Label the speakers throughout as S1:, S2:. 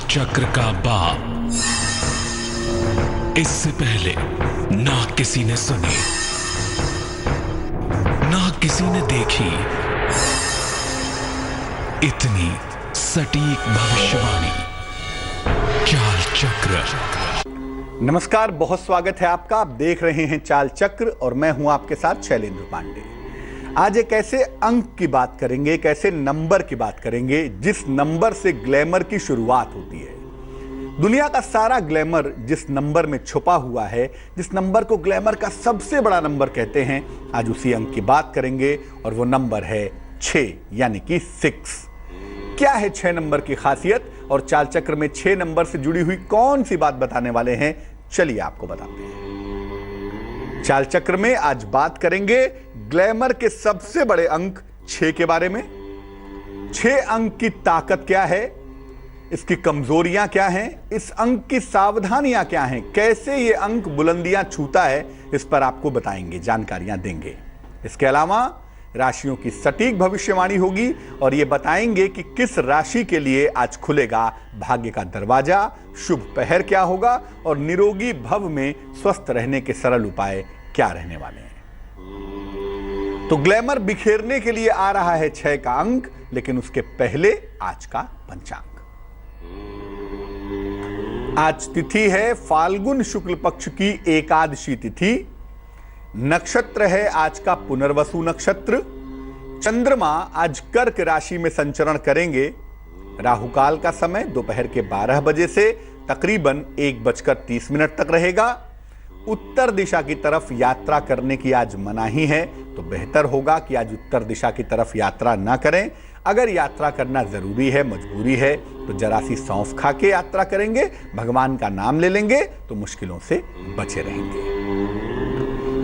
S1: चक्र का बाप इससे पहले ना किसी ने सुनी, ना किसी ने देखी इतनी सटीक भविष्यवाणी। चाल चक्र।
S2: नमस्कार, बहुत स्वागत है आपका। आप देख रहे हैं चाल चक्र और मैं हूं आपके साथ शैलेंद्र पांडे। आज एक ऐसे अंक की बात करेंगे, एक ऐसे नंबर की बात करेंगे जिस नंबर से ग्लैमर की शुरुआत होती है। दुनिया का सारा ग्लैमर जिस नंबर में छुपा हुआ है, जिस नंबर को ग्लैमर का सबसे बड़ा नंबर कहते हैं, आज उसी अंक की बात करेंगे और वो नंबर है 6 यानी कि 6। क्या है 6 नंबर की खासियत और चाल चक्र में 6 नंबर से जुड़ी हुई कौन सी बात बताने वाले हैं, चलिए आपको बताते हैं। चाल चक्र में आज बात करेंगे ग्लैमर के सबसे बड़े अंक 6 के बारे में। 6 अंक की ताकत क्या है, इसकी कमजोरियां क्या हैं, इस अंक की सावधानियां क्या हैं, कैसे ये अंक बुलंदियां छूता है, इस पर आपको बताएंगे, जानकारियां देंगे। इसके अलावा राशियों की सटीक भविष्यवाणी होगी और ये बताएंगे कि किस राशि के लिए आज खुलेगा भाग्य का दरवाजा, शुभ पहर क्या होगा और निरोगी भव में स्वस्थ रहने के सरल उपाय क्या रहने वाले हैं। तो ग्लैमर बिखेरने के लिए आ रहा है 6 का अंक, लेकिन उसके पहले आज का पंचांग। आज तिथि है फाल्गुन शुक्ल पक्ष की एकादशी तिथि। नक्षत्र है आज का पुनर्वसु नक्षत्र। चंद्रमा आज कर्क राशि में संचरण करेंगे। राहुकाल का समय दोपहर के 12 बजे से तकरीबन 1:30 तक रहेगा। उत्तर दिशा की तरफ यात्रा करने की आज मनाही है, तो बेहतर होगा कि आज उत्तर दिशा की तरफ यात्रा ना करें। अगर यात्रा करना जरूरी है, मजबूरी है, तो जरा सी सौंफ खा के यात्रा करेंगे, भगवान का नाम ले लेंगे तो मुश्किलों से बचे रहेंगे।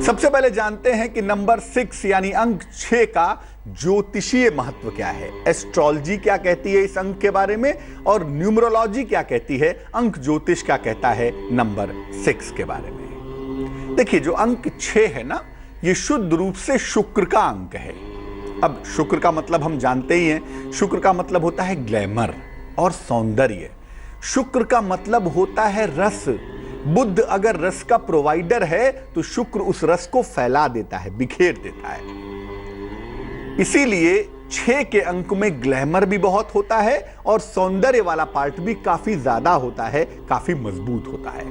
S2: सबसे पहले जानते हैं कि नंबर 6 यानी अंक 6 का ज्योतिषीय महत्व क्या है, एस्ट्रोलॉजी क्या कहती है इस अंक के बारे में और न्यूमरोलॉजी क्या कहती है, अंक ज्योतिष क्या कहता है नंबर 6 के बारे में। देखिए, जो अंक 6 है ना, ये शुद्ध रूप से शुक्र का अंक है। अब शुक्र का मतलब हम जानते ही हैं, शुक्र का मतलब होता है ग्लैमर और सौंदर्य। शुक्र का मतलब होता है रस। बुध अगर रस का प्रोवाइडर है तो शुक्र उस रस को फैला देता है, बिखेर देता है। इसीलिए 6 के अंक में ग्लैमर भी बहुत होता है और सौंदर्य वाला पार्ट भी काफी ज्यादा होता है, काफी मजबूत होता है।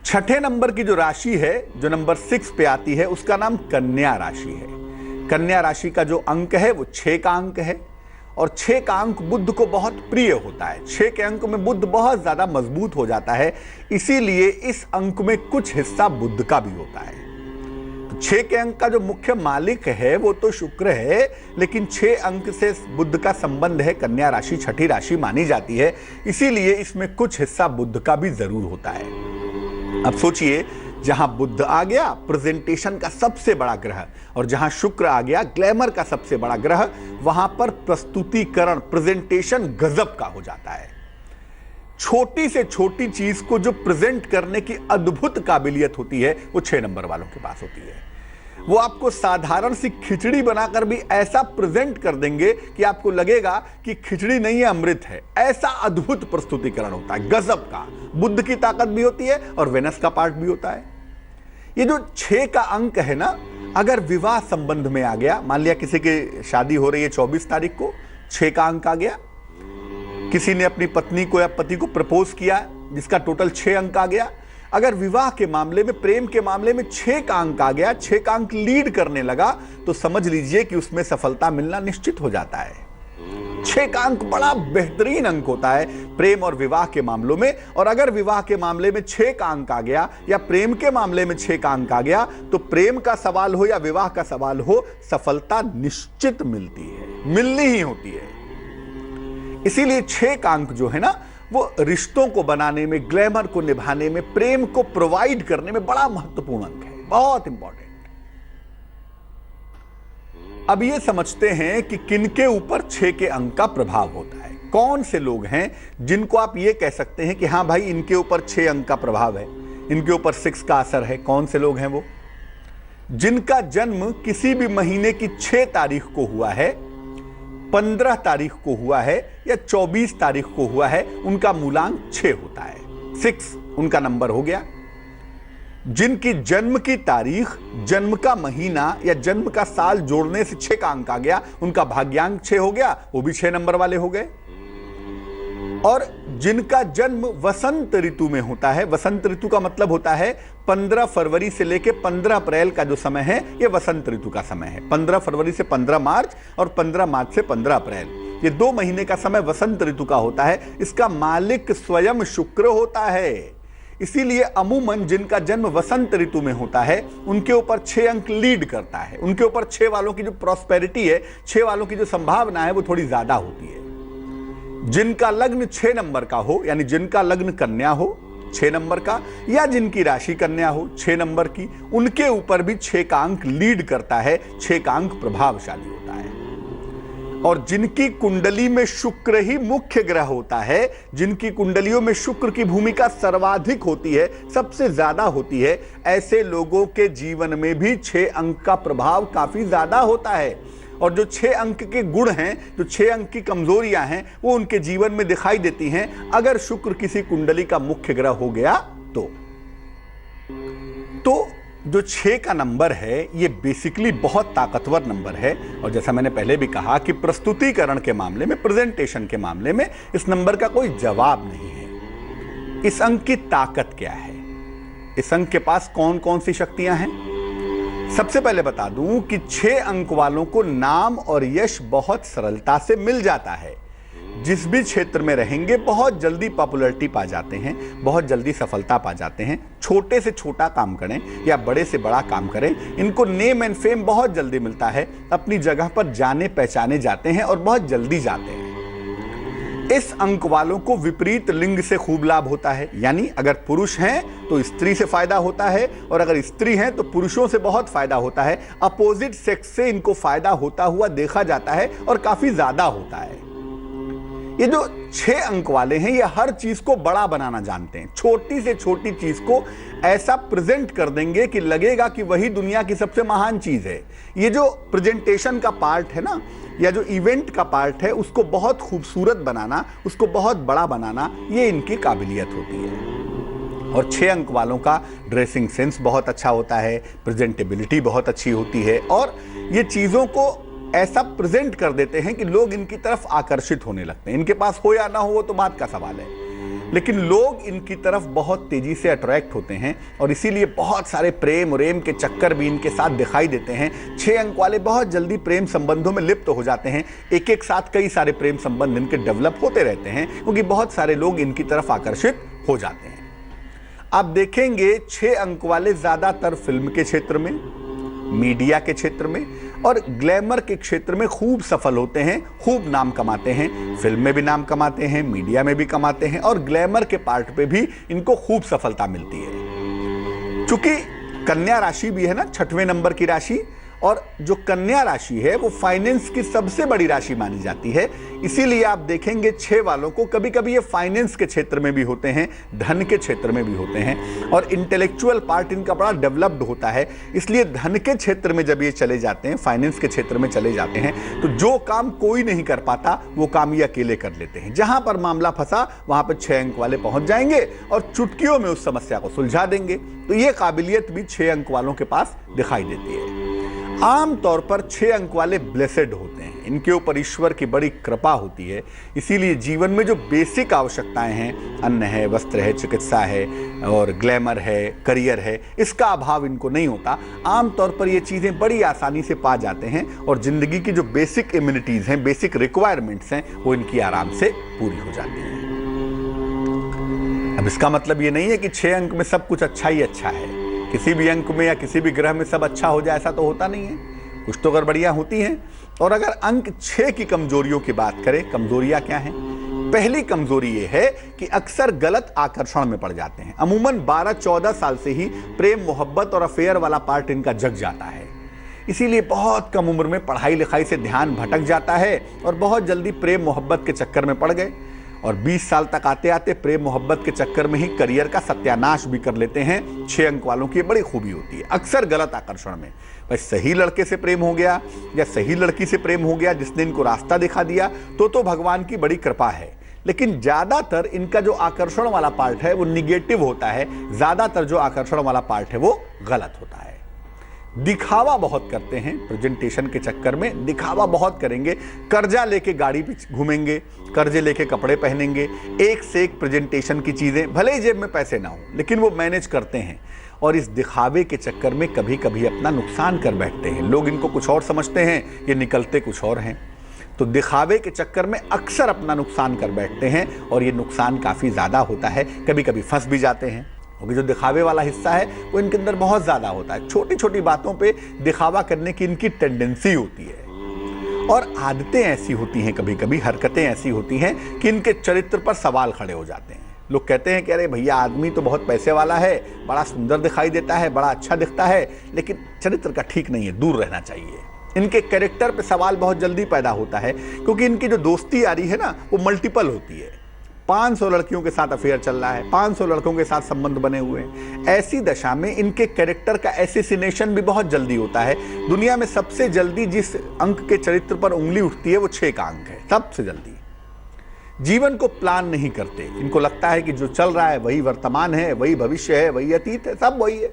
S2: 6ठे नंबर की जो राशि है, जो नंबर 6 पे आती है, उसका नाम कन्या राशि है। कन्या राशि का जो अंक है वो 6 का अंक है और 6 का अंक बुध को बहुत प्रिय होता है। 6 के अंक में बुध बहुत ज्यादा मजबूत हो जाता है, इसीलिए इस अंक में कुछ हिस्सा बुध का भी होता है। तो 6 के अंक का जो मुख्य मालिक है वो तो शुक्र है, लेकिन 6 अंक से बुध का संबंध है। कन्या राशि 6ठी राशि मानी जाती है, इसीलिए इसमें कुछ हिस्सा बुध का भी जरूर होता है। अब सोचिए, जहां बुध आ गया प्रेजेंटेशन का सबसे बड़ा ग्रह और जहां शुक्र आ गया ग्लैमर का सबसे बड़ा ग्रह, वहां पर प्रस्तुतिकरण, प्रेजेंटेशन गजब का हो जाता है। छोटी से छोटी चीज को जो प्रेजेंट करने की अद्भुत काबिलियत होती है वो 6 नंबर वालों के पास होती है। वो आपको साधारण सी खिचड़ी बनाकर भी ऐसा प्रेजेंट कर देंगे कि आपको लगेगा कि खिचड़ी नहीं है, अमृत है। ऐसा अद्भुत प्रस्तुतिकरण होता है, गजब का। बुध की ताकत भी होती है और वेनस का पार्ट भी होता है। ये जो 6 का अंक है ना, अगर विवाह संबंध में आ गया, मान लिया किसी की शादी हो रही है 24 तारीख को, 6 का अंक आ गया, किसी ने अपनी पत्नी को या पति को प्रपोज किया जिसका टोटल 6 अंक आ गया। अगर विवाह के मामले में, प्रेम के मामले में 6 का अंक आ गया, 6 का अंक लीड करने लगा, तो समझ लीजिए कि उसमें सफलता मिलना निश्चित हो जाता है। 6 का अंक बड़ा बेहतरीन अंक होता है प्रेम और विवाह के मामलों में। और अगर विवाह के मामले में 6 का अंक आ गया या प्रेम के मामले में 6 का अंक आ गया, तो प्रेम का सवाल हो या विवाह का सवाल हो, सफलता निश्चित मिलती है, मिलनी ही होती है। इसीलिए 6 का अंक जो है ना, वो रिश्तों को बनाने में, ग्लैमर को निभाने में, प्रेम को प्रोवाइड करने में बड़ा महत्वपूर्ण अंक है, बहुत इंपॉर्टेंट। अब ये समझते हैं कि किनके ऊपर 6 के अंक का प्रभाव होता है। कौन से लोग हैं जिनको आप ये कह सकते हैं कि हां भाई, इनके ऊपर 6 अंक का प्रभाव है, इनके ऊपर 6 का असर है। कौन से लोग हैं वो? जिनका जन्म किसी भी महीने की 6 तारीख को हुआ है, 15 तारीख को हुआ है या 24 तारीख को हुआ है, उनका मूलांक 6 होता है। 6 उनका नंबर हो गया। जिनकी जन्म की तारीख, जन्म का महीना या जन्म का साल जोड़ने से 6 का अंक आ गया, उनका भाग्यांक 6 हो गया, वो भी 6 नंबर वाले हो गए। और जिनका जन्म वसंत ऋतु में होता है, वसंत ऋतु का मतलब होता है 15 फरवरी से लेकर 15 अप्रैल का जो समय है, यह वसंत ऋतु का समय है। 15 फरवरी से 15 मार्च और 15 मार्च से 15 अप्रैल, ये 2 महीने का समय वसंत ऋतु का होता है। इसका मालिक स्वयं शुक्र होता है। इसीलिए अमूमन जिनका जन्म वसंत ऋतु में होता है, उनके ऊपर 6 अंक लीड करता है। उनके ऊपर 6 वालों की जो प्रॉस्पेरिटी है, 6 वालों की जो संभावना है, वो थोड़ी ज्यादा होती है। जिनका लग्न 6 नंबर का हो, यानी जिनका लग्न कन्या हो 6 नंबर का, या जिनकी राशि कन्या हो 6 नंबर की, उनके ऊपर भी 6 का अंक लीड करता है, 6 का अंक प्रभावशाली होता है। और जिनकी कुंडली में शुक्र ही मुख्य ग्रह होता है, जिनकी कुंडलियों में शुक्र की भूमिका सर्वाधिक होती है, सबसे ज्यादा होती है, ऐसे लोगों के जीवन में भी 6 अंक का प्रभाव काफी ज्यादा होता है। और जो 6 अंक के गुण हैं, जो 6 अंक की कमजोरियां हैं, वो उनके जीवन में दिखाई देती हैं अगर शुक्र किसी कुंडली का मुख्य ग्रह हो गया तो जो 6 का नंबर है, ये बेसिकली बहुत ताकतवर नंबर है। और जैसा मैंने पहले भी कहा कि प्रस्तुतिकरण के मामले में, प्रेजेंटेशन के मामले में इस नंबर का कोई जवाब नहीं है। इस अंक की ताकत क्या है, इस अंक के पास कौन कौन सी शक्तियां हैं? सबसे पहले बता दूं कि 6 अंक वालों को नाम और यश बहुत सरलता से मिल जाता है। जिस भी क्षेत्र में रहेंगे बहुत जल्दी पॉपुलैरिटी पा जाते हैं, बहुत जल्दी सफलता पा जाते हैं। छोटे से छोटा काम करें या बड़े से बड़ा काम करें, इनको नेम एंड फेम बहुत जल्दी मिलता है। अपनी जगह पर जाने पहचाने जाते हैं और बहुत जल्दी जाते हैं। इस अंक वालों को विपरीत लिंग से खूब लाभ होता है, यानी अगर पुरुष हैं तो स्त्री से फायदा होता है, और अगर स्त्री हैं तो पुरुषों से बहुत फायदा होता है। अपोजिट सेक्स से इनको फायदा होता हुआ देखा जाता है और काफी ज्यादा होता है। ये जो 6 अंक वाले हैं, ये हर चीज को बड़ा बनाना जानते हैं। छोटी से छोटी चीज को ऐसा प्रेजेंट कर देंगे कि लगेगा कि वही दुनिया की सबसे महान चीज है। ये जो प्रेजेंटेशन का पार्ट है ना, या जो इवेंट का पार्ट है, उसको बहुत खूबसूरत बनाना, उसको बहुत बड़ा बनाना, ये इनकी काबिलियत होती है। और 6 अंक वालों का ड्रेसिंग सेंस बहुत अच्छा होता है, प्रेजेंटेबिलिटी बहुत अच्छी होती है, और ये चीजों को ऐसा प्रेजेंट कर देते हैं कि लोग इनकी तरफ आकर्षित होने लगते हैं। इनके पास हो या ना हो वो तो बात का सवाल है, लेकिन लोग इनकी तरफ बहुत तेजी से अट्रैक्ट होते हैं, और इसीलिए बहुत सारे प्रेम के चक्कर भी इनके साथ दिखाई देते हैं। 6 अंक वाले बहुत जल्दी प्रेम संबंधों में लिप्त हो जाते हैं। एक साथ कई सारे प्रेम संबंध इनके डेवलप होते रहते हैं, क्योंकि बहुत सारे लोग इनकी तरफ आकर्षित हो जाते हैं। आप देखेंगे 6 अंक वाले ज्यादातर फिल्म के क्षेत्र में, मीडिया के क्षेत्र में और ग्लैमर के क्षेत्र में खूब सफल होते हैं, खूब नाम कमाते हैं। फिल्म में भी नाम कमाते हैं, मीडिया में भी कमाते हैं, और ग्लैमर के पार्ट पे भी इनको खूब सफलता मिलती है। चूंकि कन्या राशि भी है ना, 6वें नंबर की राशि, और जो कन्या राशि है वो फाइनेंस की सबसे बड़ी राशि मानी जाती है। इसीलिए आप देखेंगे 6 वालों को कभी कभी ये फाइनेंस के क्षेत्र में भी होते हैं, धन के क्षेत्र में भी होते हैं, और इंटेलेक्चुअल पार्ट इनका बड़ा डेवलप्ड होता है। इसलिए धन के क्षेत्र में जब ये चले जाते हैं, फाइनेंस के क्षेत्र में चले जाते हैं, तो जो काम कोई नहीं कर पाता वो काम ये अकेले कर लेते हैं। जहां पर मामला फंसा वहां पर 6 अंक वाले पहुंच जाएंगे और चुटकियों में उस समस्या को सुलझा देंगे। तो ये काबिलियत भी 6 अंक वालों के पास दिखाई देती है। आमतौर पर 6 अंक वाले ब्लेसेड होते हैं, इनके ऊपर ईश्वर की बड़ी कृपा होती है। इसीलिए जीवन में जो बेसिक आवश्यकताएं हैं, अन्न है, वस्त्र है, चिकित्सा है और ग्लैमर है, करियर है, इसका अभाव इनको नहीं होता। आमतौर पर ये चीज़ें बड़ी आसानी से पा जाते हैं, और जिंदगी की जो बेसिक इम्यूनिटीज़ हैं, बेसिक रिक्वायरमेंट्स हैं, वो इनकी आराम से पूरी हो जाती हैं। अब इसका मतलब ये नहीं है कि 6 अंक में सब कुछ अच्छा ही अच्छा है। किसी भी अंक में या किसी भी ग्रह में सब अच्छा हो जाए, ऐसा तो होता नहीं है, कुछ तो गड़बड़ियां होती हैं। और अगर अंक 6 की कमजोरियों की बात करें, कमजोरियां क्या हैं? पहली कमजोरी ये है कि अक्सर गलत आकर्षण में पड़ जाते हैं। अमूमन 12-14 साल से ही प्रेम मोहब्बत और अफेयर वाला पार्ट इनका जग जाता है। इसीलिए बहुत कम उम्र में पढ़ाई लिखाई से ध्यान भटक जाता है और बहुत जल्दी प्रेम मोहब्बत के चक्कर में पड़ गए। और 20 साल तक आते आते प्रेम मोहब्बत के चक्कर में ही करियर का सत्यानाश भी कर लेते हैं। 6 अंक वालों की बड़ी खूबी होती है, अक्सर गलत आकर्षण में भाई सही लड़के से प्रेम हो गया या सही लड़की से प्रेम हो गया जिसने इनको रास्ता दिखा दिया तो भगवान की बड़ी कृपा है। लेकिन ज्यादातर इनका जो आकर्षण वाला पार्ट है वो निगेटिव होता है, ज्यादातर जो आकर्षण वाला पार्ट है वो गलत होता है। दिखावा बहुत करते हैं, प्रेजेंटेशन के चक्कर में दिखावा बहुत करेंगे, कर्जा लेके गाड़ी पे घूमेंगे, कर्जे लेके कपड़े पहनेंगे, एक से एक प्रेजेंटेशन की चीजें, भले ही जेब में पैसे ना हो लेकिन वो मैनेज करते हैं और इस दिखावे के चक्कर में कभी कभी अपना नुकसान कर बैठते हैं। लोग इनको कुछ और समझते हैं, ये निकलते कुछ और हैं। तो दिखावे के चक्कर में अक्सर अपना नुकसान कर बैठते हैं और ये नुकसान काफी ज्यादा होता है, कभी कभी फंस भी जाते हैं क्योंकि जो दिखावे वाला हिस्सा है वो इनके अंदर बहुत ज्यादा होता है। छोटी छोटी बातों पे दिखावा करने की इनकी टेंडेंसी होती है और आदतें ऐसी होती हैं, कभी कभी हरकतें ऐसी होती हैं कि इनके चरित्र पर सवाल खड़े हो जाते हैं। लोग कहते हैं कि अरे भैया आदमी तो बहुत पैसे वाला है, बड़ा सुंदर दिखाई देता है, बड़ा अच्छा दिखता है, लेकिन चरित्र का ठीक नहीं है, दूर रहना चाहिए। इनके कैरेक्टर पे सवाल बहुत जल्दी पैदा होता है क्योंकि इनकी जो दोस्ती यारी है ना वो मल्टीपल होती है। 500 लड़कियों के साथ अफेयर चल रहा है, 500 लड़कों के साथ संबंध बने हुए हैं। ऐसी दशा में इनके कैरेक्टर का एसेसिनेशन भी बहुत जल्दी होता है। दुनिया में सबसे जल्दी जिस अंक के चरित्र पर उंगली उठती है वो 6 का अंक है, सबसे जल्दी। जीवन को प्लान नहीं करते, इनको लगता है कि जो चल रहा है वही वर्तमान है, वही भविष्य है, वही अतीत है, सब वही है।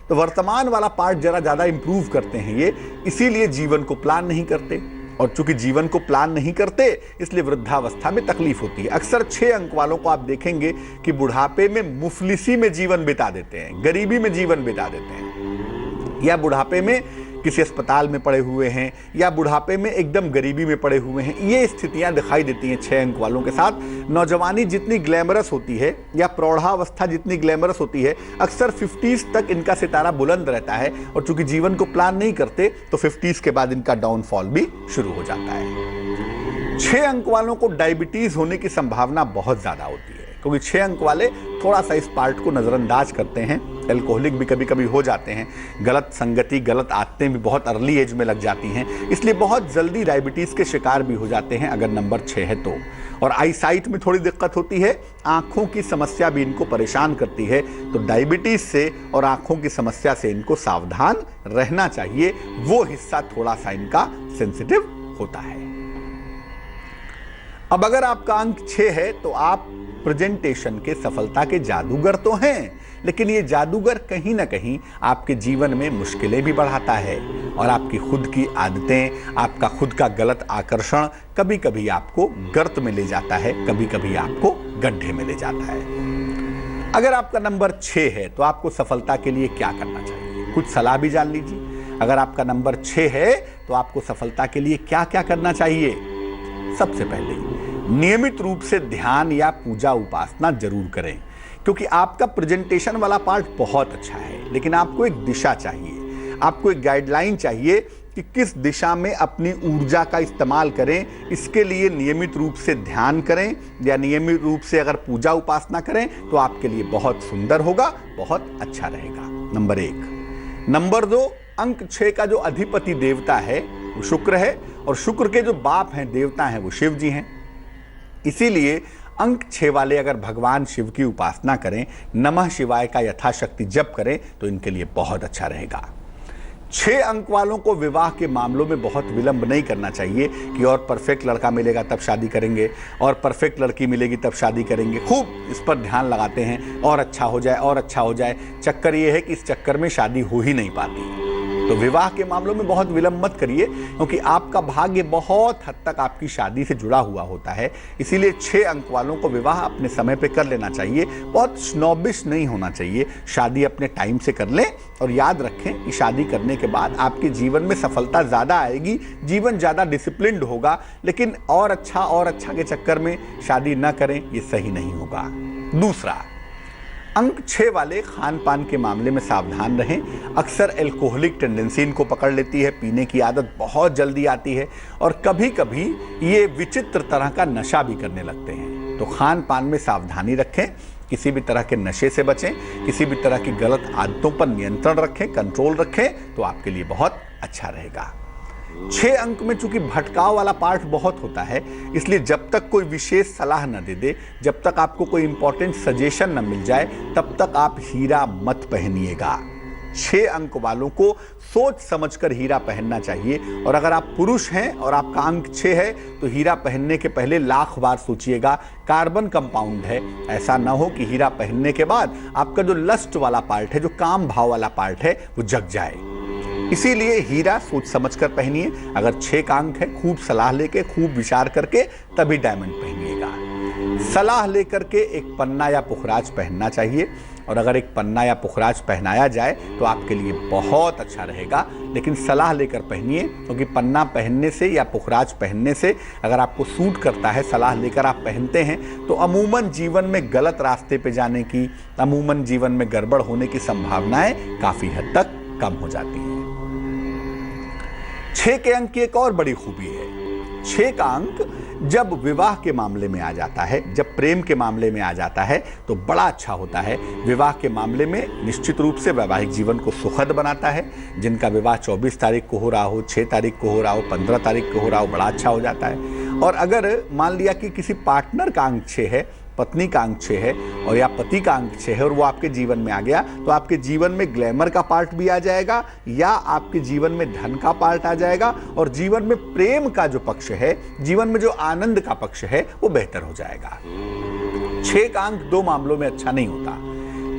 S2: तो वर्तमान वाला पार्ट जरा ज्यादा इंप्रूव करते हैं ये, इसीलिए जीवन को प्लान नहीं करते। और चूंकि जीवन को प्लान नहीं करते इसलिए वृद्धावस्था में तकलीफ होती है। अक्सर 6 अंक वालों को आप देखेंगे कि बुढ़ापे में मुफलिसी में जीवन बिता देते हैं, गरीबी में जीवन बिता देते हैं, या बुढ़ापे में किसी अस्पताल में पड़े हुए हैं, या बुढ़ापे में एकदम गरीबी में पड़े हुए हैं। ये स्थितियां दिखाई देती हैं 6 अंक वालों के साथ। नौजवानी जितनी ग्लैमरस होती है या प्रौढ़ावस्था जितनी ग्लैमरस होती है, अक्सर 50s तक इनका सितारा बुलंद रहता है और चूंकि जीवन को प्लान नहीं करते तो 50s के बाद इनका डाउनफॉल भी शुरू हो जाता है। 6 अंक वालों को डायबिटीज होने की संभावना बहुत ज्यादा होती है क्योंकि 6 अंक वाले थोड़ा सा इस पार्ट को नजरअंदाज करते हैं, एल्कोहलिक भी कभी कभी हो जाते हैं, गलत संगति गलत आदतें भी बहुत अर्ली एज में लग जाती हैं, इसलिए बहुत जल्दी डायबिटीज के शिकार भी हो जाते हैं अगर नंबर 6 है तो। और आई साइट में थोड़ी दिक्कत होती है, आंखों की समस्या भी इनको परेशान करती है, तो डायबिटीज से और आंखों की समस्या से इनको सावधान रहना चाहिए। वो हिस्सा थोड़ा सा इनका सेंसिटिव होता है। अब अगर आपका अंक 6 है तो आप प्रेजेंटेशन के सफलता के जादूगर तो हैं, लेकिन ये जादूगर कहीं ना कहीं आपके जीवन में मुश्किलें भी बढ़ाता है और आपकी खुद की आदतें, आपका खुद का गलत आकर्षण कभी कभी आपको गर्त में ले जाता है, कभी कभी आपको गड्ढे में ले जाता है। अगर आपका नंबर 6 है तो आपको सफलता के लिए क्या करना चाहिए, कुछ सलाह भी जान लीजिए। अगर आपका नंबर 6 है तो आपको सफलता के लिए क्या क्या करना चाहिए। सबसे पहले नियमित रूप से ध्यान या पूजा उपासना जरूर करें क्योंकि आपका प्रेजेंटेशन वाला पार्ट बहुत अच्छा है, लेकिन आपको एक दिशा चाहिए, आपको एक गाइडलाइन चाहिए कि किस दिशा में अपनी ऊर्जा का इस्तेमाल करें। इसके लिए नियमित रूप से ध्यान करें या नियमित रूप से अगर पूजा उपासना करें तो आपके लिए बहुत सुंदर होगा, बहुत अच्छा रहेगा। नंबर 1। नंबर 2, अंक 6 का जो अधिपति देवता है वो शुक्र है और शुक्र के जो बाप हैं देवता हैं वो शिव जी हैं। इसीलिए अंक 6 वाले अगर भगवान शिव की उपासना करें, नमः शिवाय का यथाशक्ति जप करें तो इनके लिए बहुत अच्छा रहेगा। 6 अंक वालों को विवाह के मामलों में बहुत विलंब नहीं करना चाहिए कि और परफेक्ट लड़का मिलेगा तब शादी करेंगे और परफेक्ट लड़की मिलेगी तब शादी करेंगे। खूब इस पर ध्यान लगाते हैं और अच्छा हो जाए और अच्छा हो जाए। चक्कर ये है कि इस चक्कर में शादी हो ही नहीं पाती। तो विवाह के मामलों में बहुत विलंब मत करिए क्योंकि आपका भाग्य बहुत हद तक आपकी शादी से जुड़ा हुआ होता है। इसीलिए 6 अंक वालों को विवाह अपने समय पे कर लेना चाहिए, बहुत स्नोबिश नहीं होना चाहिए। शादी अपने टाइम से कर लें और याद रखें कि शादी करने के बाद आपके जीवन में सफलता ज़्यादा आएगी, जीवन ज़्यादा डिसिप्लिन्ड होगा, लेकिन और अच्छा के चक्कर में शादी न करें, ये सही नहीं होगा। दूसरा, अंक 6 वाले खान पान के मामले में सावधान रहें। अक्सर एल्कोहलिक टेंडेंसी इनको पकड़ लेती है, पीने की आदत बहुत जल्दी आती है और कभी कभी ये विचित्र तरह का नशा भी करने लगते हैं। तो खान पान में सावधानी रखें, किसी भी तरह के नशे से बचें, किसी भी तरह की गलत आदतों पर नियंत्रण रखें, कंट्रोल रखें तो आपके लिए बहुत अच्छा रहेगा। 6 अंक में चूंकि भटकाव वाला पार्ट बहुत होता है, इसलिए जब तक कोई विशेष सलाह न दे दे, जब तक आपको कोई इंपॉर्टेंट सजेशन न मिल जाए, तब तक आप हीरा मत पहनिएगा। 6 अंक वालों को सोच समझकर हीरा पहनना चाहिए। और अगर आप पुरुष हैं और आपका अंक 6 है तो हीरा पहनने के पहले लाख बार सोचिएगा। कार्बन कंपाउंड है, ऐसा ना हो कि हीरा पहनने के बाद आपका जो लस्ट वाला पार्ट है, जो काम भाव वाला पार्ट है, वो जग जाए। इसीलिए हीरा सोच समझकर पहनिए। अगर 6 का अंक है, खूब सलाह लेके, खूब विचार करके तभी डायमंड पहनिएगा। सलाह लेकर के एक पन्ना या पुखराज पहनना चाहिए, और अगर एक पन्ना या पुखराज पहनाया जाए तो आपके लिए बहुत अच्छा रहेगा। लेकिन सलाह लेकर पहनिए, क्योंकि पन्ना पहनने से या पुखराज पहनने से अगर आपको सूट करता है, सलाह लेकर आप पहनते हैं, तो अमूमन जीवन में गलत रास्ते पे जाने की, अमूमन जीवन में गड़बड़ होने की संभावनाएं काफी हद तक कम हो जाती हैं। 6 के अंक की एक और बड़ी खूबी है। 6 का अंक जब विवाह के मामले में आ जाता है, जब प्रेम के मामले में आ जाता है, तो बड़ा अच्छा होता है। विवाह के मामले में निश्चित रूप से वैवाहिक जीवन को सुखद बनाता है। जिनका विवाह 24 तारीख को हो रहा हो, 6 तारीख को हो रहा हो, 15 तारीख को हो रहा हो, बड़ा अच्छा हो जाता है। और अगर मान लिया कि किसी पार्टनर का अंक 6 है, पत्नी का अंक 6 है, और या पति का अंक 6 है, और वो आपके जीवन में आ गया, तो आपके जीवन में ग्लैमर का पार्ट भी आ जाएगा, या आपके जीवन में धन का पार्ट आ जाएगा, और जीवन में प्रेम का जो पक्ष है, जीवन में जो आनंद का पक्ष है, वो बेहतर हो जाएगा। 6 का अंक 2 मामलों में अच्छा नहीं होता।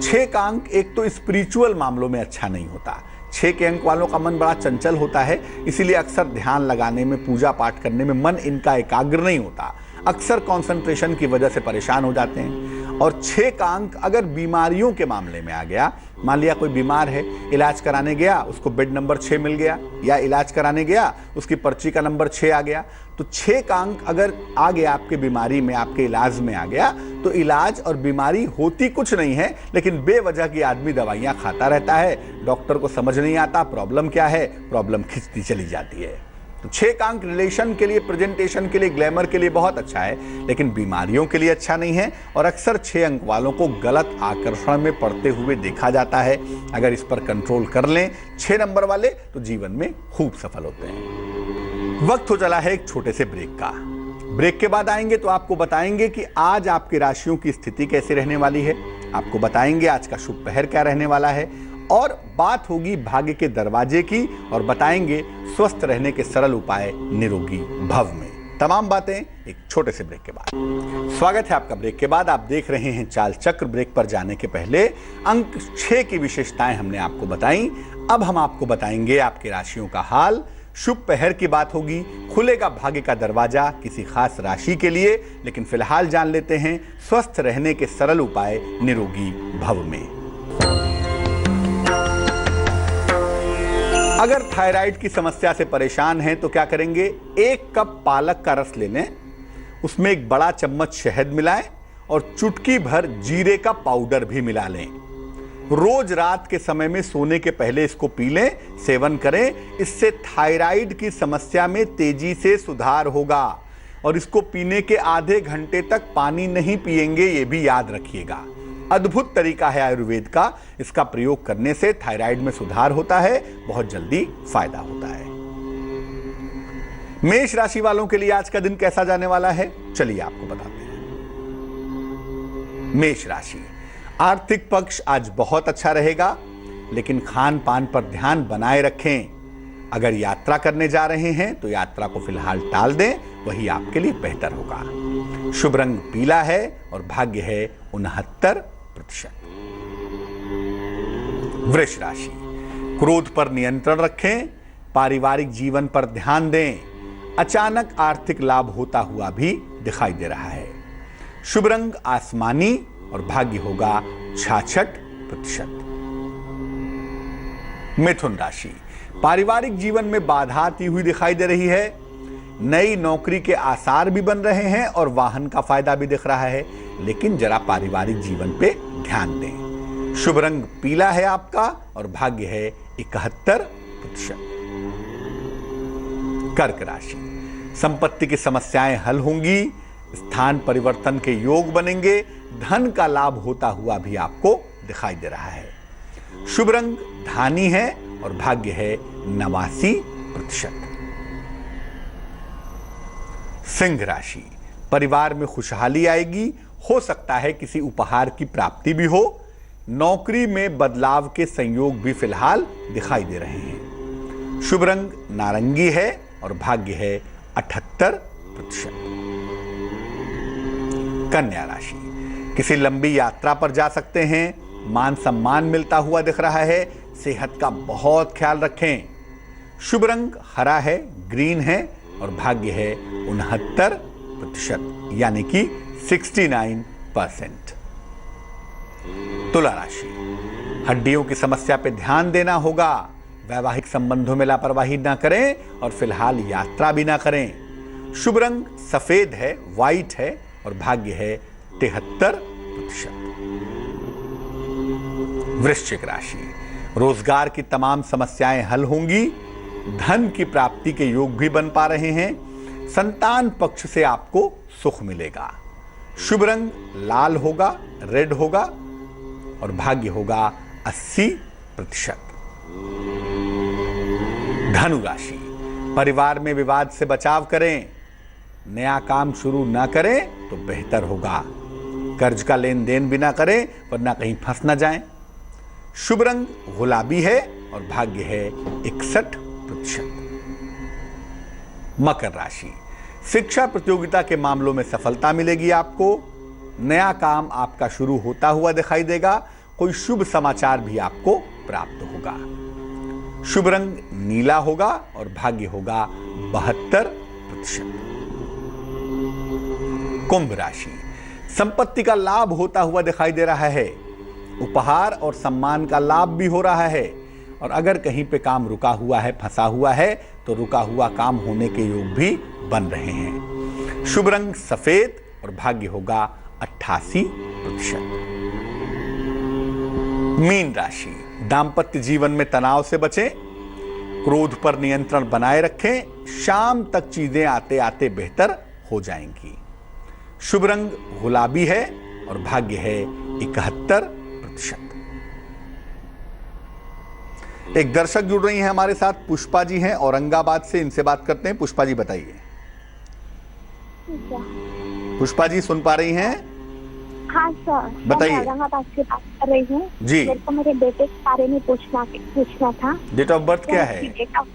S2: 6 का अंक एक तो स्पिरिचुअल मामलों में अच्छा नहीं होता। 6 के अंक वालों का मन बड़ा चंचल होता है, इसीलिए अक्सर ध्यान लगाने में, पूजा पाठ करने में मन इनका एकाग्र नहीं होता। अक्सर कंसंट्रेशन की वजह से परेशान हो जाते हैं। और 6 का अंक अगर बीमारियों के मामले में आ गया, मान लिया कोई बीमार है, इलाज कराने गया, उसको बेड नंबर 6 मिल गया, या इलाज कराने गया, उसकी पर्ची का नंबर 6 आ गया, तो 6 का अंक अगर आ गया आपके बीमारी में, आपके इलाज में आ गया, तो इलाज और बीमारी होती कुछ नहीं है, लेकिन बेवजह की आदमी दवाइयां खाता रहता है। डॉक्टर को समझ नहीं आता प्रॉब्लम क्या है, प्रॉब्लम खिंचती चली जाती है। तो 6 का अंक रिलेशन के लिए, प्रेजेंटेशन के लिए, ग्लैमर के लिए बहुत अच्छा है, लेकिन बीमारियों के लिए अच्छा नहीं है। और अक्सर 6 अंक वालों को गलत आकर्षण में पड़ते हुए देखा जाता है। अगर इस पर कंट्रोल कर लें 6 नंबर वाले, तो जीवन में खूब सफल होते हैं। वक्त हो चला है एक छोटे से ब्रेक का। ब्रेक के बाद आएंगे तो आपको बताएंगे कि आज आपकी राशियों की स्थिति कैसी रहने वाली है, आपको बताएंगे आज का शुभ पहर क्या रहने वाला है, और बात होगी भाग्य के दरवाजे की, और बताएंगे स्वस्थ रहने के सरल उपाय निरोगी भव में। तमाम बातें एक छोटे से ब्रेक के बाद। स्वागत है आपका ब्रेक के बाद। आप देख रहे हैं चाल चक्र। ब्रेक पर जाने के पहले अंक 6 की विशेषताएं हमने आपको बताई। अब हम आपको बताएंगे आपकी राशियों का हाल। शुभ पहर की बात होगी, खुलेगा भाग्य का दरवाजा किसी खास राशि के लिए। लेकिन फिलहाल जान लेते हैं स्वस्थ रहने के सरल उपाय निरोगी भव में। अगर थायराइड की समस्या से परेशान हैं तो क्या करेंगे, 1 कप पालक का रस ले लें, उसमें 1 बड़ा चम्मच शहद मिलाएं और चुटकी भर जीरे का पाउडर भी मिला लें। रोज रात के समय में सोने के पहले इसको पी लें, सेवन करें। इससे थायराइड की समस्या में तेजी से सुधार होगा। और इसको पीने के आधे घंटे तक पानी नहीं पिएंगे, ये भी याद रखिएगा। अद्भुत तरीका है आयुर्वेद का। इसका प्रयोग करने से थायराइड में सुधार होता है, बहुत जल्दी फायदा होता है। मेष राशि वालों के लिए आज का दिन कैसा जाने वाला है, चलिए आपको बताते हैं। मेष राशि, आर्थिक पक्ष आज बहुत अच्छा रहेगा, लेकिन खान पान पर ध्यान बनाए रखें। अगर यात्रा करने जा रहे हैं तो यात्रा को फिलहाल टाल दें, वही आपके लिए बेहतर होगा। शुभ रंग पीला है और भाग्य है 69%। वृष राशि, क्रोध पर नियंत्रण रखें, पारिवारिक जीवन पर ध्यान दें। अचानक आर्थिक लाभ होता हुआ भी दिखाई दे रहा है। शुभ रंग आसमानी और भाग्य होगा 66%। मिथुन राशि, पारिवारिक जीवन में बाधा आती हुई दिखाई दे रही है। नई नौकरी के आसार भी बन रहे हैं और वाहन का फायदा भी दिख रहा है, लेकिन जरा पारिवारिक जीवन पे ध्यान दें। शुभ रंग पीला है आपका और भाग्य है 71%। कर्क राशि, संपत्ति की समस्याएं हल होंगी, स्थान परिवर्तन के योग बनेंगे, धन का लाभ होता हुआ भी आपको दिखाई दे रहा है। शुभ रंग धानी है और भाग्य है 89%। सिंह राशि, परिवार में खुशहाली आएगी, हो सकता है किसी उपहार की प्राप्ति भी हो। नौकरी में बदलाव के संयोग भी फिलहाल दिखाई दे रहे हैं। शुभ रंग नारंगी है और भाग्य है 78%। कन्या राशि, किसी लंबी यात्रा पर जा सकते हैं, मान सम्मान मिलता हुआ दिख रहा है, सेहत का बहुत ख्याल रखें। शुभ रंग हरा है, ग्रीन है और भाग्य है 69%, यानी कि 69%। तुला राशि, हड्डियों की समस्या पे ध्यान देना होगा, वैवाहिक संबंधों में लापरवाही ना करें और फिलहाल यात्रा भी ना करें। शुभ रंग सफेद है, व्हाइट है और भाग्य है 73%। वृश्चिक राशि, रोजगार की तमाम समस्याएं हल होंगी, धन की प्राप्ति के योग भी बन पा रहे हैं, संतान पक्ष से आपको सुख मिलेगा। शुभ रंग लाल होगा, रेड होगा और भाग्य होगा 80%। धनु राशि, परिवार में विवाद से बचाव करें, नया काम शुरू ना करें तो बेहतर होगा। कर्ज का लेन देन भी ना करें वरना कहीं फंस ना जाएं। शुभ रंग गुलाबी है और भाग्य है 61%। मकर राशि, शिक्षा प्रतियोगिता के मामलों में सफलता मिलेगी आपको, नया काम आपका शुरू होता हुआ दिखाई देगा, कोई शुभ समाचार भी आपको प्राप्त होगा। शुभ रंग नीला होगा और भाग्य होगा 72%। कुंभ राशि, संपत्ति का लाभ होता हुआ दिखाई दे रहा है, उपहार और सम्मान का लाभ भी हो रहा है और अगर कहीं पे काम रुका हुआ है, फंसा हुआ है तो रुका हुआ काम होने के योग भी बन रहे हैं। शुभ रंग सफेद और भाग्य होगा 88%। मीन राशि, दांपत्य जीवन में तनाव से बचें, क्रोध पर नियंत्रण बनाए रखें, शाम तक चीजें आते आते बेहतर हो जाएंगी। शुभ रंग गुलाबी है और भाग्य है 71%। एक दर्शक जुड़ रही हैं हमारे साथ, पुष्पा जी हैं औरंगाबाद से, इनसे बात करते हैं। पुष्पा जी बताइए। पुष्पा जी सुन पा रही हैं?
S3: हाँ सर,
S2: बताइए।
S3: मैं औरंगाबाद से बात कर रही हूँ
S2: जी।
S3: मेरे को मेरे बेटे के बारे में पूछना था।
S2: डेट ऑफ बर्थ क्या है?
S3: डेट ऑफ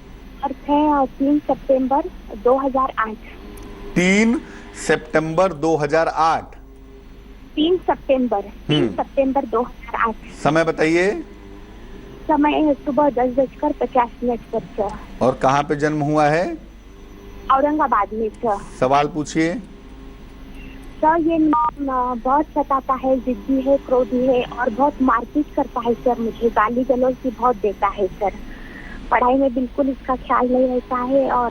S3: बर्थ है 3 सितंबर 2008।
S2: 3 सितंबर 2008।
S3: 3 सितंबर 2008।
S2: समय बताइए।
S3: समय सुबह 10:50 पर सर।
S2: और कहाँ पे जन्म हुआ है?
S3: औरंगाबाद में सर।
S2: सवाल पूछिए।
S3: सर ये नाम बहुत सताता है, जिद्दी है, क्रोधी है और बहुत मारपीट करता है सर, मुझे गाली गलौज भी बहुत देता है सर। पढ़ाई में बिल्कुल इसका ख्याल नहीं रहता है और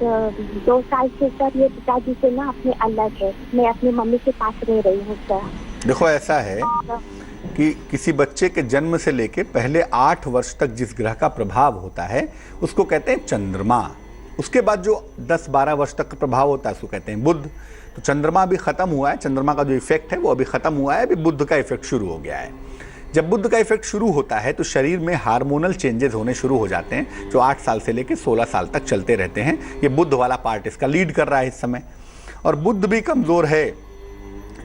S3: 2 साल से सर ये पिताजी से ना अपने अलग है, मैं अपनी मम्मी के पास रह रही हूँ सर।
S2: देखो ऐसा है कि किसी बच्चे के जन्म से लेके पहले 8 वर्ष तक जिस ग्रह का प्रभाव होता है उसको कहते हैं चंद्रमा। उसके बाद जो 10-12 वर्ष तक का प्रभाव होता है उसको कहते हैं बुध। तो चंद्रमा अभी खत्म हुआ है, चंद्रमा का जो इफेक्ट है वो अभी खत्म हुआ है, अभी बुध का इफेक्ट शुरू हो गया है। जब बुध का इफेक्ट शुरू होता है तो शरीर में हार्मोनल चेंजेस होने शुरू हो जाते हैं जो 8 साल से लेकर 16 साल तक चलते रहते हैं। ये बुध वाला पार्ट इसका लीड कर रहा है इस समय। और बुध भी कमजोर है,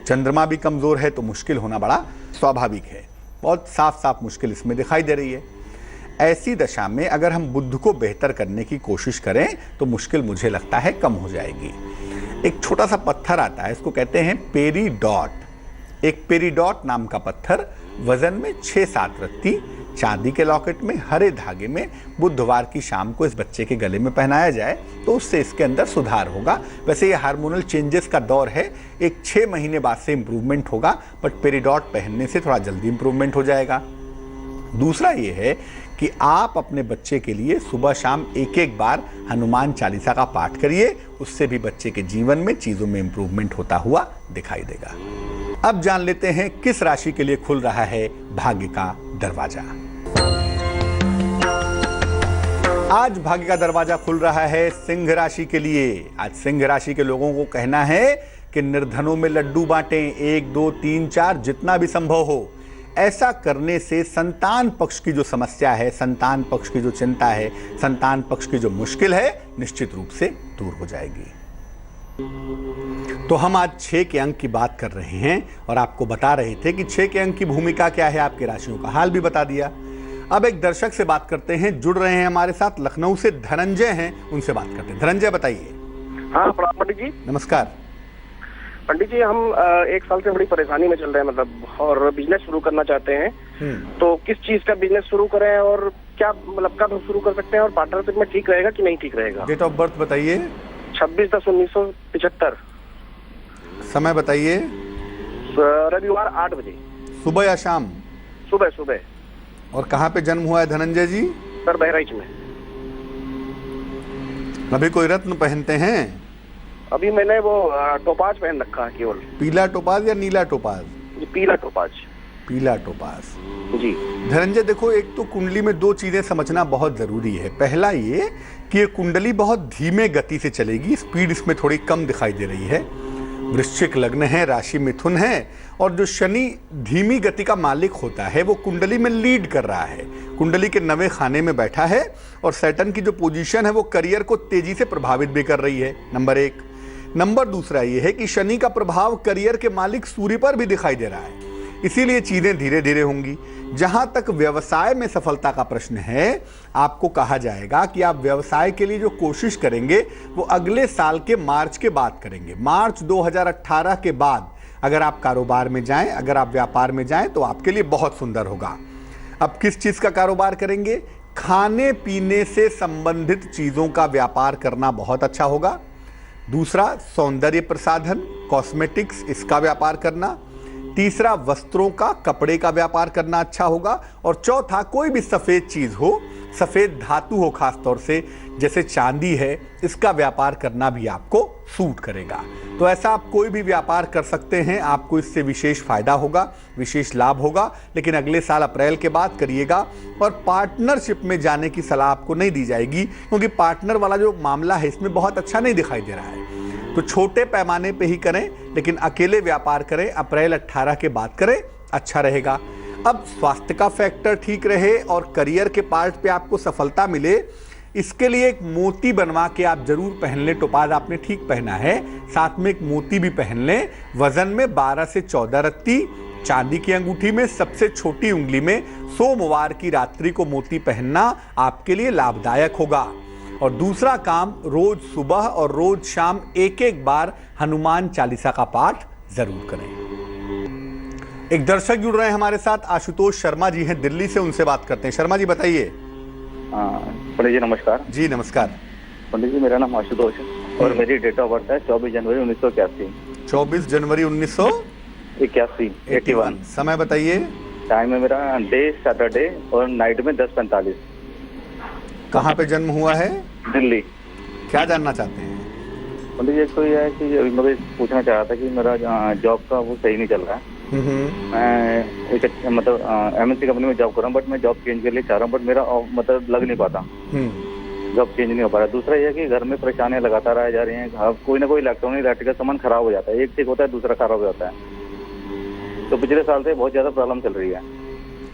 S2: चंद्रमा भी कमजोर है, तो मुश्किल होना बड़ा स्वाभाविक है। बहुत साफ साफ मुश्किल इसमें दिखाई दे रही है। ऐसी दशा में अगर हम बुध को बेहतर करने की कोशिश करें तो मुश्किल मुझे लगता है कम हो जाएगी। एक छोटा सा पत्थर आता है, इसको कहते हैं पेरीडॉट। एक पेरीडॉट नाम का पत्थर वजन में 6-7 रत्ती चांदी के लॉकेट में हरे धागे में बुधवार की शाम को इस बच्चे के गले में पहनाया जाए तो उससे इसके अंदर सुधार होगा। वैसे ये हार्मोनल चेंजेस का दौर है, एक 6 महीने बाद से इंप्रूवमेंट होगा, बट पेरीडॉट पहनने से थोड़ा जल्दी इंप्रूवमेंट हो जाएगा। दूसरा ये है कि आप अपने बच्चे के लिए सुबह शाम एक बार हनुमान चालीसा का पाठ करिए, उससे भी बच्चे के जीवन में चीजों में इंप्रूवमेंट होता हुआ दिखाई देगा। अब जान लेते हैं किस राशि के लिए खुल रहा है भाग्य का दरवाजा। आज भाग्य का दरवाजा खुल रहा है सिंह राशि के लिए। आज सिंह राशि के लोगों को कहना है कि निर्धनों में लड्डू बांटें, 1, 2, 3, 4 जितना भी संभव हो। ऐसा करने से संतान पक्ष की जो समस्या है, संतान पक्ष की जो चिंता है, संतान पक्ष की जो मुश्किल है, निश्चित रूप से दूर हो जाएगी। तो हम आज 6 के अंक की बात कर रहे हैं और आपको बता रहे थे कि 6 के अंक की भूमिका क्या है, आपकी राशियों का हाल भी बता दिया। अब एक दर्शक से बात करते हैं, जुड़ रहे हैं हमारे साथ, लखनऊ से धनंजय हैं, उनसे बात करते हैं। धनंजय बताइए।
S4: हाँ प्रणाम पंडित जी।
S2: नमस्कार
S4: पंडित जी, हम 1 साल से बड़ी परेशानी में चल रहे हैं, मतलब, और बिजनेस शुरू करना चाहते हैं। तो किस चीज का बिजनेस शुरू करें और क्या, मतलब, कब शुरू कर सकते हैं और पार्टनरशिप में ठीक रहेगा कि नहीं ठीक रहेगा?
S2: डेट ऑफ बर्थ बताइए।
S4: 26/10/1975।
S2: समय बताइए।
S4: रविवार 8 बजे।
S2: सुबह या शाम?
S4: सुबह सुबह।
S2: और कहाँ पे जन्म हुआ है धनंजय जी?
S4: सर बहराइच में।
S2: अभी कोई रत्न पहनते हैं?
S4: अभी मैंने वो टोपाज पहन रखा है केवल।
S2: पीला टोपाज या नीला टोपाज?
S4: जी पीला टोपाज।
S2: पीला टोपाज
S4: जी।
S2: धनंजय देखो, एक तो कुंडली में 2 चीजें समझना बहुत जरूरी है। पहला ये कि ये कुंडली बहुत धीमे गति से चलेगी, स्पीड इसमें थोड़ी कम दिखाई दे रही है। वृश्चिक लग्न है, राशि मिथुन है, और जो शनि धीमी गति का मालिक होता है वो कुंडली में लीड कर रहा है, कुंडली के 9वें खाने में बैठा है, और सैटर्न की जो पोजीशन है वो करियर को तेजी से प्रभावित भी कर रही है, नंबर 1। नंबर दूसरा ये है कि शनि का प्रभाव करियर के मालिक सूर्य पर भी दिखाई दे रहा है, इसीलिए चीजें धीरे धीरे होंगी। जहां तक व्यवसाय में सफलता का प्रश्न है, आपको कहा जाएगा कि आप व्यवसाय के लिए जो कोशिश करेंगे वो अगले साल के मार्च के बाद करेंगे। मार्च 2018 के बाद अगर आप कारोबार में जाएं, अगर आप व्यापार में जाएं, तो आपके लिए बहुत सुंदर होगा। अब किस चीज का कारोबार करेंगे? खाने पीने से संबंधित चीजों का व्यापार करना बहुत अच्छा होगा। दूसरा, सौंदर्य प्रसाधन, कॉस्मेटिक्स, इसका व्यापार करना। तीसरा, वस्त्रों का, कपड़े का व्यापार करना अच्छा होगा। और चौथा, कोई भी सफेद चीज हो, सफेद धातु हो, खास तौर से जैसे चांदी है, इसका व्यापार करना भी आपको सूट करेगा। तो ऐसा आप कोई भी व्यापार कर सकते हैं, आपको इससे विशेष फायदा होगा, विशेष लाभ होगा, लेकिन अगले साल अप्रैल के बाद करिएगा। और पार्टनरशिप में जाने की सलाह आपको नहीं दी जाएगी, क्योंकि पार्टनर वाला जो मामला है इसमें बहुत अच्छा नहीं दिखाई दे रहा है। तो छोटे पैमाने पे ही करें, लेकिन अकेले व्यापार करें, अप्रैल 18 के बाद करें, अच्छा रहेगा। अब स्वास्थ्य का फैक्टर ठीक रहे और करियर के पार्ट पे आपको सफलता मिले, इसके लिए एक मोती बनवा के आप जरूर पहन लें। टोपाज आपने ठीक पहना है, साथ में एक मोती भी पहन लें। वजन में 12 से 14 रत्ती, चांदी की अंगूठी में सबसे छोटी उंगली में सोमवार की रात्रि को मोती पहनना आपके लिए लाभदायक होगा। और दूसरा काम, रोज सुबह और रोज शाम 1-1 बार हनुमान चालीसा का पाठ जरूर करें। एक दर्शक जुड़ रहे हैं हमारे साथ, आशुतोष शर्मा जी हैं दिल्ली से, उनसे बात करते हैं। शर्मा जी बताइए।
S5: पंडित जी नमस्कार।
S2: जी नमस्कार।
S5: पंडित जी, मेरा नाम आशुतोष है और मेरी डेट ऑफ बर्थ है 24 जनवरी 1981।
S2: 24 जनवरी 1981। समय बताइए।
S5: टाइम है मेरा डे सैटरडे और नाइट में 10:45।
S2: कहाँ पे जन्म हुआ है?
S5: दिल्ली।
S2: क्या जानना चाहते हैं?
S5: पंडित जी, तो यह है कि अभी मैं पूछना चाह रहा था कि मेरा जॉब का वो सही नहीं चल रहा है। मैं एक मतलब MNC कंपनी में जॉब कर रहा हूँ, बट मैं जॉब चेंज के लिए चाह रहा हूँ, बट मेरा मतलब लग नहीं पाता, जॉब चेंज नहीं हो पा रहा। दूसरा यह कि घर में परेशानियां लगातार आ जा रही हैं, कोई ना कोई इलेक्ट्रिकल सामान खराब हो जाता है, एक ठीक होता है दूसरा खराब हो जाता है। तो पिछले साल से बहुत ज्यादा प्रॉब्लम चल रही है।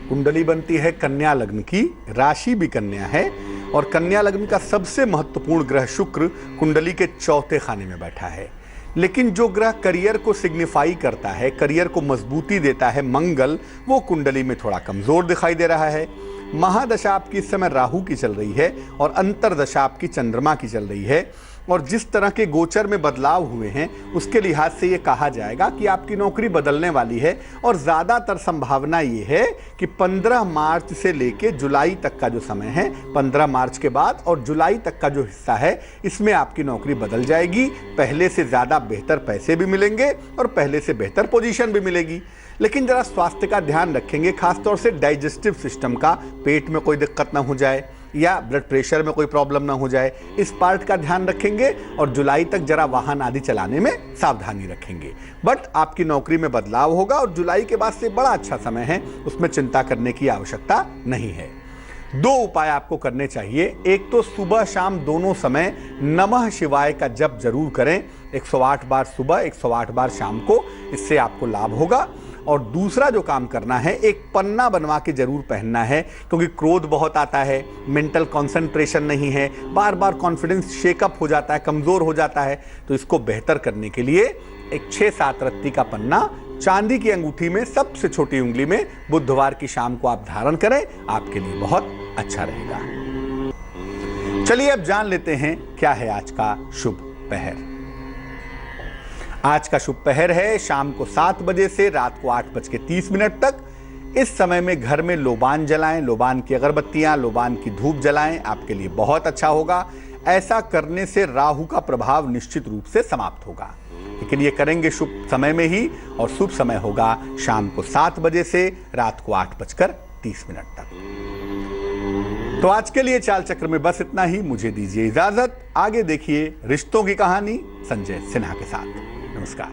S2: कुंडली बनती है कन्या लग्न की, राशि भी कन्या है, और कन्या लग्न का सबसे महत्वपूर्ण ग्रह शुक्र कुंडली के 4थे खाने में बैठा है। लेकिन जो ग्रह करियर को सिग्निफाई करता है, करियर को मजबूती देता है, मंगल, वो कुंडली में थोड़ा कमजोर दिखाई दे रहा है। महादशा आपकी इस समय राहु की चल रही है और अंतरदशा आपकी चंद्रमा की चल रही है, और जिस तरह के गोचर में बदलाव हुए हैं उसके लिहाज से ये कहा जाएगा कि आपकी नौकरी बदलने वाली है। और ज़्यादातर संभावना ये है कि 15 मार्च से लेके जुलाई तक का जो समय है, 15 मार्च के बाद और जुलाई तक का जो हिस्सा है, इसमें आपकी नौकरी बदल जाएगी। पहले से ज़्यादा बेहतर पैसे भी मिलेंगे और पहले से बेहतर पोजीशन भी मिलेगी। लेकिन जरा स्वास्थ्य का ध्यान रखेंगे, खासतौर से डाइजेस्टिव सिस्टम का, पेट में कोई दिक्कत ना हो जाए या ब्लड प्रेशर में कोई प्रॉब्लम ना हो जाए, इस पार्ट का ध्यान रखेंगे। और जुलाई तक जरा वाहन आदि चलाने में सावधानी रखेंगे। बट आपकी नौकरी में बदलाव होगा और जुलाई के बाद से बड़ा अच्छा समय है, उसमें चिंता करने की आवश्यकता नहीं है। 2 उपाय आपको करने चाहिए। एक तो सुबह शाम दोनों समय नमः शिवाय का जप जरूर करें, 108 बार सुबह, 108 बार शाम को, इससे आपको लाभ होगा। और दूसरा जो काम करना है, एक पन्ना बनवा के जरूर पहनना है, क्योंकि क्रोध बहुत आता है, मेंटल कंसंट्रेशन नहीं है, बार बार कॉन्फिडेंस शेकअप हो जाता है, कमजोर हो जाता है। तो इसको बेहतर करने के लिए एक 6-7 रत्ती का पन्ना चांदी की अंगूठी में सबसे छोटी उंगली में बुधवार की शाम को आप धारण करें, आपके लिए बहुत अच्छा रहेगा। चलिए अब जान लेते हैं क्या है आज का शुभ पहर। आज का शुभ पहर है शाम को 7 बजे से रात को 8:30 तक। इस समय में घर में लोबान जलाएं, लोबान की अगरबत्तियां, लोबान की धूप जलाएं, आपके लिए बहुत अच्छा होगा। ऐसा करने से राहु का प्रभाव निश्चित रूप से समाप्त होगा। लेकिन ये करेंगे शुभ समय में ही, और शुभ समय होगा शाम को 7 बजे से रात को 8:30 तक। तो आज के लिए चाल चक्र में बस इतना ही। मुझे दीजिए इजाजत। आगे देखिए रिश्तों की कहानी संजय सिन्हा के साथ। नमस्कार।